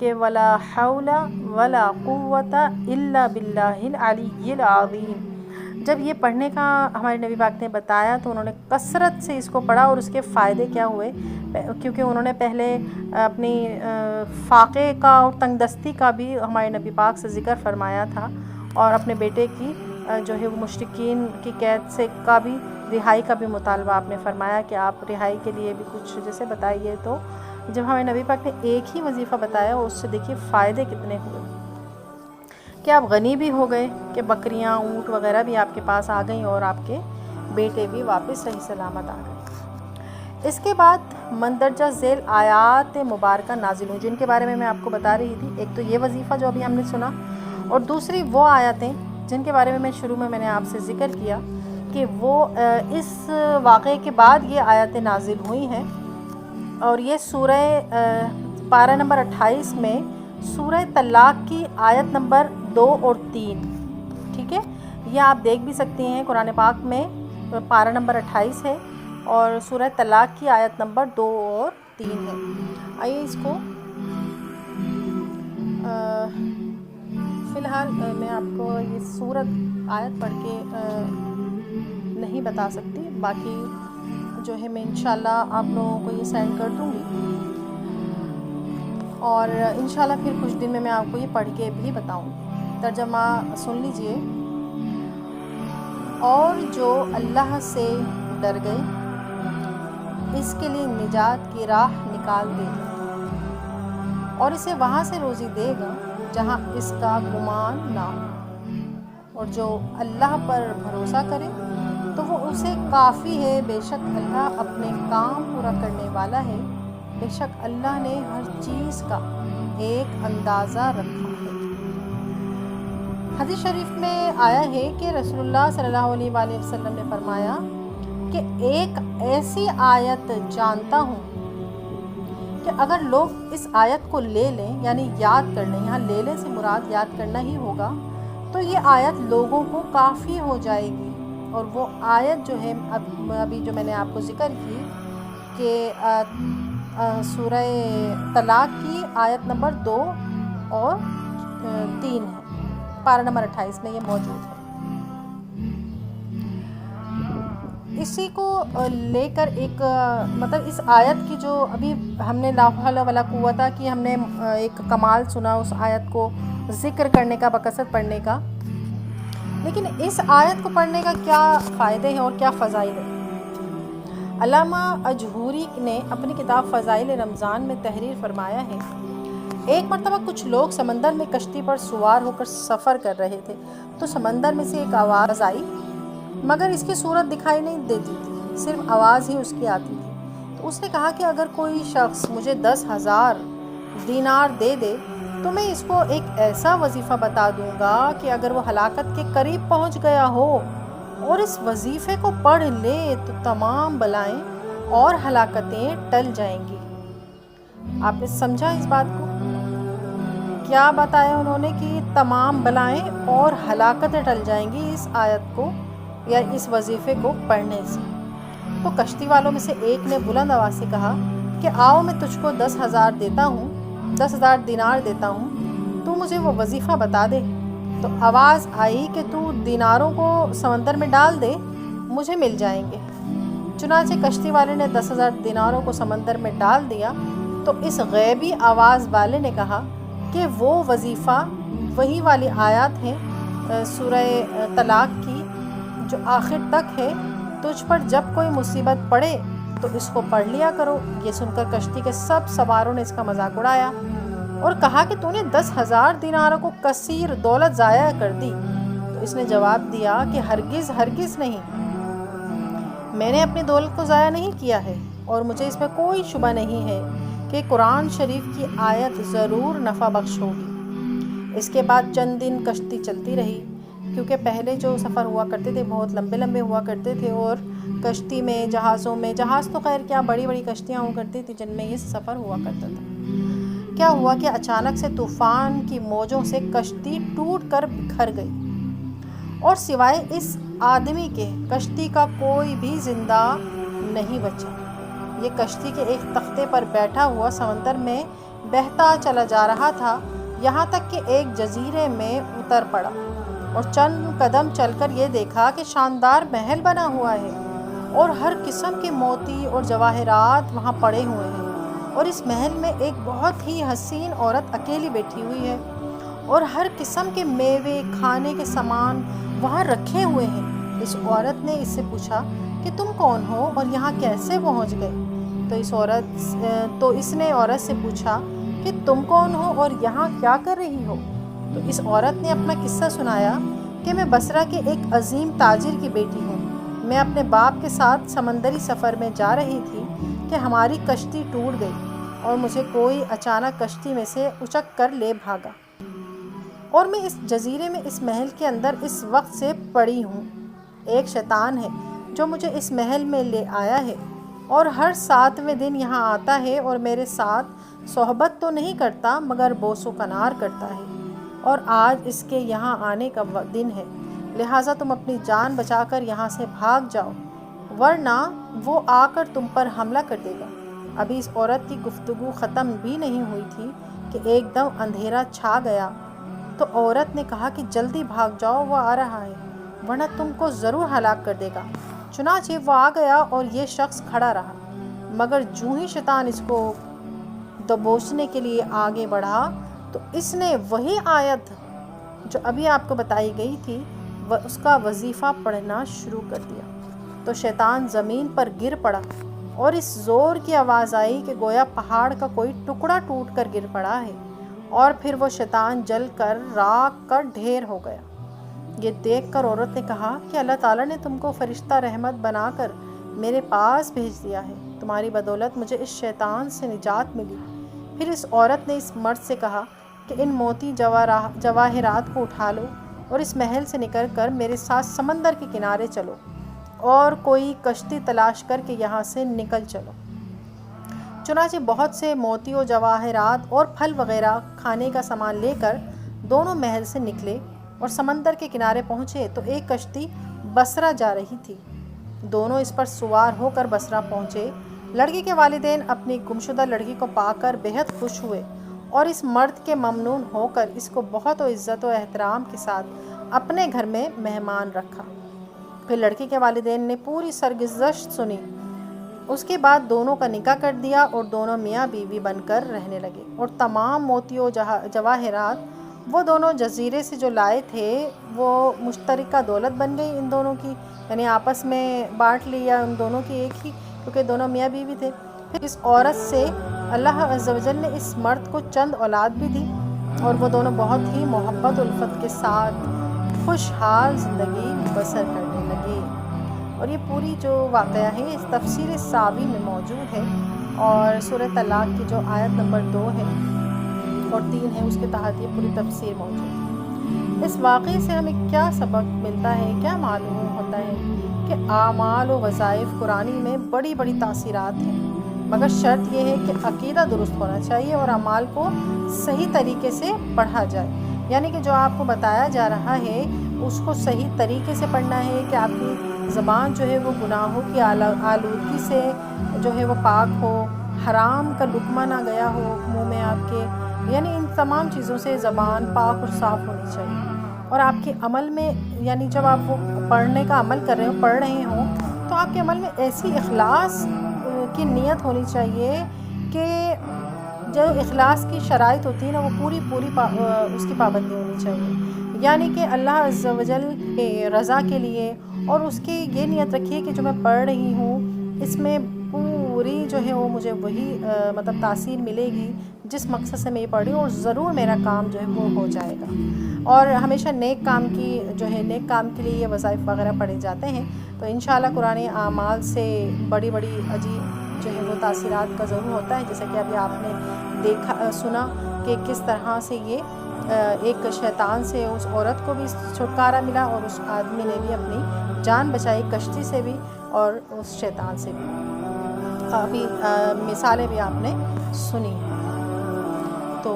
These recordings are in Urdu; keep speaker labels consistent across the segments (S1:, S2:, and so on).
S1: کہ ولا حول ولا قوت الا باللہ العلی العظیم۔ جب یہ پڑھنے کا ہمارے نبی پاک نے بتایا تو انہوں نے کثرت سے اس کو پڑھا، اور اس کے فائدے کیا ہوئے، کیونکہ انہوں نے پہلے اپنی فاقے کا اور تنگ دستی کا بھی ہمارے نبی پاک سے ذکر فرمایا تھا، اور اپنے بیٹے کی جو ہے وہ مشرکین کی قید سے کا بھی رہائی کا بھی مطالبہ آپ نے فرمایا کہ آپ رہائی کے لیے بھی کچھ جیسے بتائیے۔ تو جب ہمارے نبی پاک نے ایک ہی وظیفہ بتایا، اس سے دیکھیے فائدے کتنے ہوئے کہ آپ غنی بھی ہو گئے، کہ بکریاں اونٹ وغیرہ بھی آپ کے پاس آ گئیں، اور آپ کے بیٹے بھی واپس صحیح سلامت آ گئے۔ اس کے بعد مندرجہ ذیل آیات مبارکہ نازل ہوئی جن کے بارے میں آپ کو بتا رہی تھی۔ ایک تو یہ وظیفہ جو ابھی ہم نے سنا، اور دوسری وہ آیتیں جن کے بارے میں شروع میں نے آپ سے ذکر کیا کہ وہ اس واقعے کے بعد یہ آیتیں نازل ہوئی ہیں، اور یہ سورہ پارہ نمبر 28 میں سورہ طلاق کی آیت نمبر 2 اور 3، ٹھیک ہے، یہ آپ دیکھ بھی سکتی ہیں قرآن پاک میں پارہ نمبر 28 ہے، اور سورہ طلاق کی آیت نمبر 2 اور 3 ہے۔ آئیے اس کو فی الحال میں آپ کو یہ سورت آیت پڑھ کے نہیں بتا سکتی، باقی جو ہے میں انشاءاللہ آپ لوگوں کو یہ سینڈ کر دوں گی، اور انشاءاللہ پھر کچھ دن میں آپ کو یہ پڑھ کے بھی بتاؤں گی۔ ترجمہ سن لیجئے۔ اور جو اللہ سے ڈر گئے اس کے لیے نجات کی راہ نکال دے گا، اور اسے وہاں سے روزی دے گا جہاں اس کا گمان نہ ہو، اور جو اللہ پر بھروسہ کرے تو وہ اسے کافی ہے، بے شک اللہ اپنے کام پورا کرنے والا ہے، بے شک اللہ نے ہر چیز کا ایک اندازہ رکھا ہے۔ حدیث شریف میں آیا ہے کہ رسول اللہ صلی اللہ علیہ وآلہ وسلم نے فرمایا کہ ایک ایسی آیت جانتا ہوں کہ اگر لوگ اس آیت کو لے لیں، یعنی یاد کر لیں، یہاں لے لیں سے مراد یاد کرنا ہی ہوگا، تو یہ آیت لوگوں کو کافی ہو جائے گی۔ اور وہ آیت جو ہے ابھی جو میں نے آپ کو ذکر کی کہ سورہ طلاق کی آیت نمبر 2 اور 3 ہے، پارہ نمبر 28 میں یہ موجود ہے۔ اسی کو لے کر ایک مطلب اس آیت کی جو ابھی ہم نے لا حول ولا قوت کی ہم نے ایک کمال سنا اس آیت کو ذکر کرنے کا، بکثرت پڑھنے کا، لیکن اس آیت کو پڑھنے کا کیا فائدے ہیں اور کیا فضائل ہیں؟ علامہ اجہوری نے اپنی کتاب فضائل رمضان میں تحریر فرمایا ہے، ایک مرتبہ کچھ لوگ سمندر میں کشتی پر سوار ہو کر سفر کر رہے تھے، تو سمندر میں سے ایک آواز آئی، مگر اس کی صورت دکھائی نہیں دیتی تھی، صرف آواز ہی اس کی آتی تھی۔ تو اس نے کہا کہ اگر کوئی شخص مجھے 10,000 دینار دے دے تو میں اس کو ایک ایسا وظیفہ بتا دوں گا کہ اگر وہ ہلاکت کے قریب پہنچ گیا ہو اور اس وظیفے کو پڑھ لے تو تمام بلائیں اور ہلاکتیں ٹل جائیں گی۔ آپ نے سمجھا اس بات کو؟ کیا بتایا انہوں نے کہ تمام بلائیں اور ہلاکتیں ٹل جائیں گی اس آیت کو یا اس وظیفے کو پڑھنے سے۔ تو کشتی والوں میں سے ایک نے بلند آواز سے کہا کہ آؤ میں تجھ کو 10,000 دیتا ہوں، 10,000 دینار دیتا ہوں، تو مجھے وہ وظیفہ بتا دے۔ تو آواز آئی کہ تو دیناروں کو سمندر میں ڈال دے، مجھے مل جائیں گے۔ چنانچہ کشتی والے نے 10,000 دیناروں کو سمندر میں ڈال دیا۔ تو اس غیبی آواز والے نے کہا کہ وہ وظیفہ وہی والی آیات ہے سورہ طلاق کی جو آخر تک ہے، تجھ پر جب کوئی مصیبت پڑے تو اس کو پڑھ لیا کرو۔ یہ سن کر کشتی کے سب سواروں نے اس کا مذاق اڑایا اور کہا کہ تو نے 10,000 دیناروں کو کثیر دولت ضائع کر دی۔ تو اس نے جواب دیا کہ ہرگز ہرگز نہیں، میں نے اپنی دولت کو ضائع نہیں کیا ہے، اور مجھے اس میں کوئی شبہ نہیں ہے کہ قرآن شریف کی آیت ضرور نفع بخش ہوگی۔ اس کے بعد چند دن کشتی چلتی رہی، کیونکہ پہلے جو سفر ہوا کرتے تھے بہت لمبے لمبے ہوا کرتے تھے، اور کشتی میں جہازوں میں، جہاز تو خیر کیا بڑی بڑی کشتیاں ہوا کرتی تھیں جن میں یہ سفر ہوا کرتا تھا۔ کیا ہوا کہ اچانک سے طوفان کی موجوں سے کشتی ٹوٹ کر بکھر گئی، اور سوائے اس آدمی کے کشتی کا کوئی بھی زندہ نہیں بچا۔ یہ کشتی کے ایک تختے پر بیٹھا ہوا سمندر میں بہتا چلا جا رہا تھا، یہاں تک کہ ایک جزیرے میں اتر پڑا اور چند قدم چل کر یہ دیکھا کہ شاندار محل بنا ہوا ہے اور ہر قسم کے موتی اور جواہرات وہاں پڑے ہوئے ہیں، اور اس محل میں ایک بہت ہی حسین عورت اکیلی بیٹھی ہوئی ہے اور ہر قسم کے میوے کھانے کے سامان وہاں رکھے ہوئے ہیں۔ اس عورت نے اس سے پوچھا کہ تم کون ہو اور یہاں کیسے پہنچ گئے؟ تو اس نے عورت سے پوچھا کہ تم کون ہو اور یہاں کیا کر رہی ہو؟ تو اس عورت نے اپنا قصہ سنایا کہ میں بصرہ کے ایک عظیم تاجر کی بیٹی ہوں۔ میں اپنے باپ کے ساتھ سمندری سفر میں جا رہی تھی کہ ہماری کشتی ٹوٹ گئی اور مجھے کوئی اچانک کشتی میں سے اچک کر لے بھاگا، اور میں اس جزیرے میں اس محل کے اندر اس وقت سے پڑی ہوں۔ ایک شیطان ہے جو مجھے اس محل میں لے آیا ہے اور ہر 7ویں دن یہاں آتا ہے اور میرے ساتھ صحبت تو نہیں کرتا مگر بوس و کنار کرتا ہے، اور آج اس کے یہاں آنے کا دن ہے، لہٰذا تم اپنی جان بچا کر یہاں سے بھاگ جاؤ ورنہ وہ آ کر تم پر حملہ کر دے گا۔ ابھی اس عورت کی گفتگو ختم بھی نہیں ہوئی تھی کہ ایک دم اندھیرا چھا گیا۔ تو عورت نے کہا کہ جلدی بھاگ جاؤ، وہ آ رہا ہے ورنہ تم کو ضرور ہلاک کر دے گا۔ چنانچہ وہ آ گیا اور یہ شخص کھڑا رہا، مگر جوں ہی شیطان اس کو دبوچنے کے لیے آگے بڑھا تو اس نے وہی آیت جو ابھی آپ کو بتائی گئی تھی اس کا وظیفہ پڑھنا شروع کر دیا۔ تو شیطان زمین پر گر پڑا اور اس زور کی آواز آئی کہ گویا پہاڑ کا کوئی ٹکڑا ٹوٹ کر گر پڑا ہے، اور پھر وہ شیطان جل کر راکھ کا ڈھیر ہو گیا۔ یہ دیکھ کر عورت نے کہا کہ اللہ تعالیٰ نے تم کو فرشتہ رحمت بنا کر میرے پاس بھیج دیا ہے، تمہاری بدولت مجھے اس شیطان سے نجات ملی۔ پھر اس عورت نے اس مرد سے کہا کہ ان موتی جواہرات کو اٹھا لو اور اس محل سے نکل کر میرے ساتھ سمندر کے کنارے چلو اور کوئی کشتی تلاش کر کے یہاں سے نکل چلو۔ چنانچہ بہت سے موتی و جواہرات اور پھل وغیرہ کھانے کا سامان لے کر دونوں محل سے نکلے اور سمندر کے کنارے پہنچے تو ایک کشتی بصرہ جا رہی تھی۔ دونوں اس پر سوار ہو کر بصرہ پہنچے۔ لڑکی کے والدین اپنی گمشدہ لڑکی کو پا کر بہت خوش ہوئے اور اس مرد کے ممنون ہو کر اس کو بہت عزت و احترام کے ساتھ اپنے گھر میں مہمان رکھا۔ پھر لڑکی کے والدین نے پوری سرگزشت سنی، اس کے بعد دونوں کا نکاح کر دیا اور دونوں میاں بیوی بن کر رہنے لگے، اور تمام موتی و جواہرات وہ دونوں جزیرے سے جو لائے تھے وہ مشترکہ دولت بن گئی ان دونوں کی، یعنی آپس میں بانٹ لیا ان دونوں کی ایک ہی، کیونکہ دونوں میاں بیوی تھے۔ پھر اس عورت سے اللہ عز و جل نے اس مرد کو چند اولاد بھی دی اور وہ دونوں بہت ہی محبت و الفت کے ساتھ خوشحال زندگی بسر کرنے لگے۔ اور یہ پوری جو واقعہ ہے اس تفسیر ساوی میں موجود ہے، اور سورہ طلاق کی جو آیت نمبر 2 ہے اور 3 ہے اس کے تحت یہ پوری تفسیر موجود ہے۔ اس واقعے سے ہمیں کیا سبق ملتا ہے، کیا معلوم ہوتا ہے کہ اعمال و وظائف قرآنی میں بڑی بڑی تاثیرات ہیں، مگر شرط یہ ہے کہ عقیدہ درست ہونا چاہیے اور اعمال کو صحیح طریقے سے پڑھا جائے، یعنی کہ جو آپ کو بتایا جا رہا ہے اس کو صحیح طریقے سے پڑھنا ہے کہ آپ کی زبان جو ہے وہ گناہوں کی آلودگی سے جو ہے وہ پاک ہو، حرام کا لقمہ نہ گیا ہو منہ میں آپ کے، یعنی ان تمام چیزوں سے زبان پاک اور صاف ہونی چاہیے۔ اور آپ کے عمل میں، یعنی جب آپ وہ پڑھنے کا عمل کر رہے ہوں، پڑھ رہے ہوں، تو آپ کے عمل میں ایسی اخلاص کی نیت ہونی چاہیے کہ جو اخلاص کی شرائط ہوتی ہے نا وہ پوری اس کی پابندی ہونی چاہیے، یعنی کہ اللہ عز و جل کے رضا کے لیے، اور اس کی یہ نیت رکھیے کہ جو میں پڑھ رہی ہوں اس میں پوری جو ہے وہ مجھے وہی مطلب تاثیر ملے گی جس مقصد سے میں یہ پڑھ رہی ہوں، اور ضرور میرا کام جو ہے وہ ہو جائے گا۔ اور ہمیشہ نیک کام کی جو ہے نیک کام کے لیے یہ وظائف وغیرہ پڑھے جاتے ہیں، تو انشاءاللہ قرآن اعمال سے بڑی بڑی عجیب جو ہے وہ تاثیرات کا ضرور ہوتا ہے، جیسا کہ ابھی آپ نے سنا کہ کس طرح سے یہ ایک شیطان سے اس عورت کو بھی چھٹکارا ملا اور اس آدمی نے بھی اپنی جان بچائی کشتی سے بھی اور اس شیطان سے بھی۔ ابھی مثالیں بھی آپ نے سنی ہیں، تو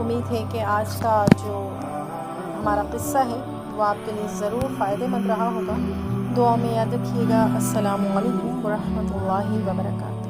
S1: امید ہے کہ آج کا جو ہمارا قصہ ہے وہ آپ کے لیے ضرور فائدہ مند رہا ہوگا۔ دعا میں یاد رکھیے گا۔ السلام علیکم ورحمۃ اللہ وبرکاتہ۔